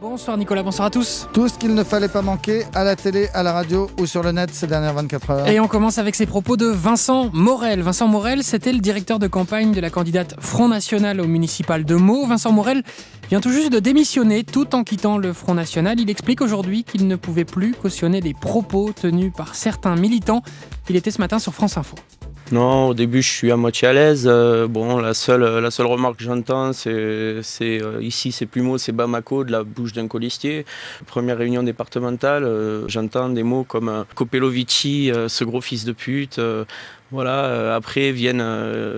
Bonsoir Nicolas, bonsoir à tous. Tout ce qu'il ne fallait pas manquer à la télé, à la radio ou sur le net ces dernières 24 heures. Et on commence avec ces propos de Vincent Morel. Vincent Morel, c'était le directeur de campagne de la candidate Front National au municipal de Meaux. Vincent Morel vient tout juste de démissionner tout en quittant le Front National. Il explique aujourd'hui qu'il ne pouvait plus cautionner les propos tenus par certains militants. Il était ce matin sur France Info. Non, au début je suis à moitié à l'aise. La seule remarque que j'entends, c'est ici c'est plus Meaux, c'est Bamako, de la bouche d'un colistier. Première réunion départementale, j'entends des mots comme Kopelovici, ce gros fils de pute. Après viennent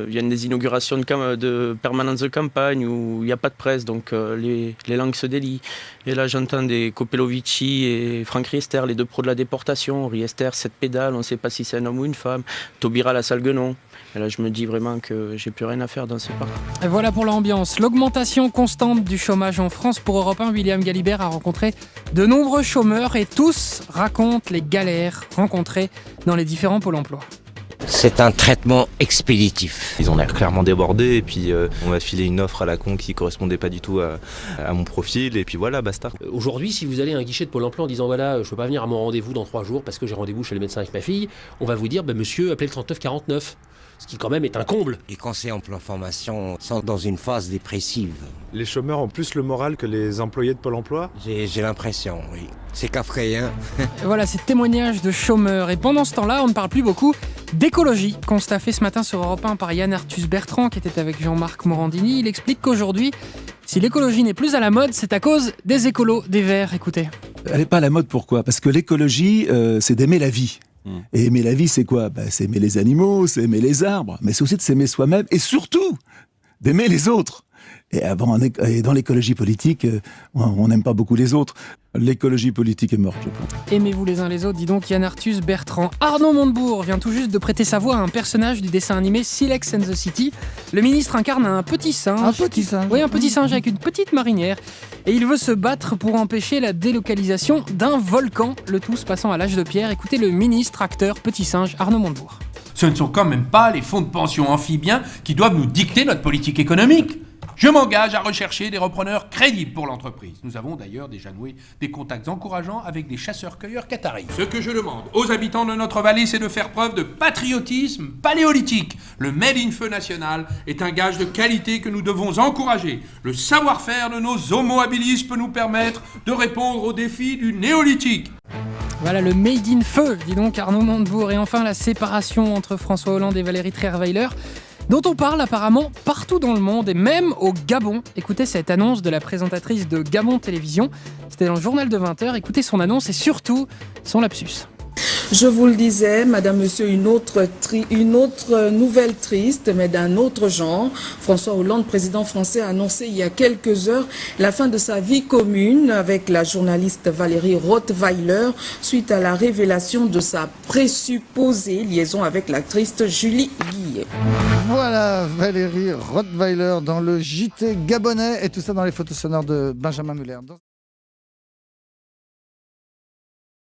des inaugurations de permanence de campagne où il n'y a pas de presse, donc les langues se délient. Et là j'entends des Kopelovici et Franck Riester, les deux pros de la déportation. Riester, 7 pédales, on ne sait pas si c'est un homme ou une femme. Taubira, la sale guenon. Et là je me dis vraiment que j'ai plus rien à faire dans ce parc. Et voilà pour l'ambiance. L'augmentation constante du chômage en France. Pour Europe 1, William Galibert a rencontré de nombreux chômeurs et tous racontent les galères rencontrées dans les différents pôles emploi. C'est un traitement expéditif. Ils ont l'air clairement débordés et puis on m'a filé une offre à la con qui correspondait pas du tout à mon profil et puis voilà, basta. Aujourd'hui, si vous allez à un guichet de Pôle emploi en disant voilà, je peux pas venir à mon rendez-vous dans 3 jours parce que j'ai rendez-vous chez le médecin avec ma fille, on va vous dire monsieur, appelez le 3949. Ce qui quand même est un comble. Les conseillers emploi formation sont dans une phase dépressive. Les chômeurs ont plus le moral que les employés de Pôle emploi ? J'ai l'impression, oui. C'est kafkaïen. Voilà ces témoignages de chômeurs. Et pendant ce temps-là, on ne parle plus beaucoup d'écologie. Constat fait ce matin sur Europe 1 par Yann Arthus Bertrand qui était avec Jean-Marc Morandini. Il explique qu'aujourd'hui, si l'écologie n'est plus à la mode, c'est à cause des écolos, des Verts. Écoutez. Elle n'est pas à la mode, pourquoi ? Parce que l'écologie, c'est d'aimer la vie. Et aimer la vie, c'est quoi ? C'est aimer les animaux, c'est aimer les arbres, mais c'est aussi de s'aimer soi-même et surtout d'aimer les autres. Et dans l'écologie politique, on n'aime pas beaucoup les autres. L'écologie politique est morte, je pense. Aimez-vous les uns les autres, dis donc Yann Arthus Bertrand. Arnaud Montebourg vient tout juste de prêter sa voix à un personnage du dessin animé Silex and the City. Le ministre incarne un petit singe. Un petit singe. Oui, un petit singe avec une petite marinière. Et il veut se battre pour empêcher la délocalisation d'un volcan, le tout se passant à l'âge de pierre. Écoutez le ministre, acteur, petit singe, Arnaud Montebourg. Ce ne sont quand même pas les fonds de pension amphibiens qui doivent nous dicter notre politique économique. Je m'engage à rechercher des repreneurs crédibles pour l'entreprise. Nous avons d'ailleurs déjà noué des contacts encourageants avec des chasseurs-cueilleurs qataris. Ce que je demande aux habitants de notre vallée, c'est de faire preuve de patriotisme paléolithique. Le Made in Feu national est un gage de qualité que nous devons encourager. Le savoir-faire de nos homo habilis peut nous permettre de répondre aux défis du néolithique. Voilà le Made in Feu, dit donc Arnaud Montebourg. Et enfin la séparation entre François Hollande et Valérie Trierweiler, dont on parle apparemment partout dans le monde et même au Gabon. Écoutez cette annonce de la présentatrice de Gabon Télévision. C'était dans le journal de 20h. Écoutez son annonce et surtout son lapsus. Je vous le disais, madame, monsieur, une autre nouvelle triste, mais d'un autre genre. François Hollande, président français, a annoncé il y a quelques heures la fin de sa vie commune avec la journaliste Valérie Rottweiler suite à la révélation de sa présupposée liaison avec l'actrice Julie Guillet. Voilà Valérie Rottweiler dans le JT gabonais et tout ça dans les photos sonores de Benjamin Muller.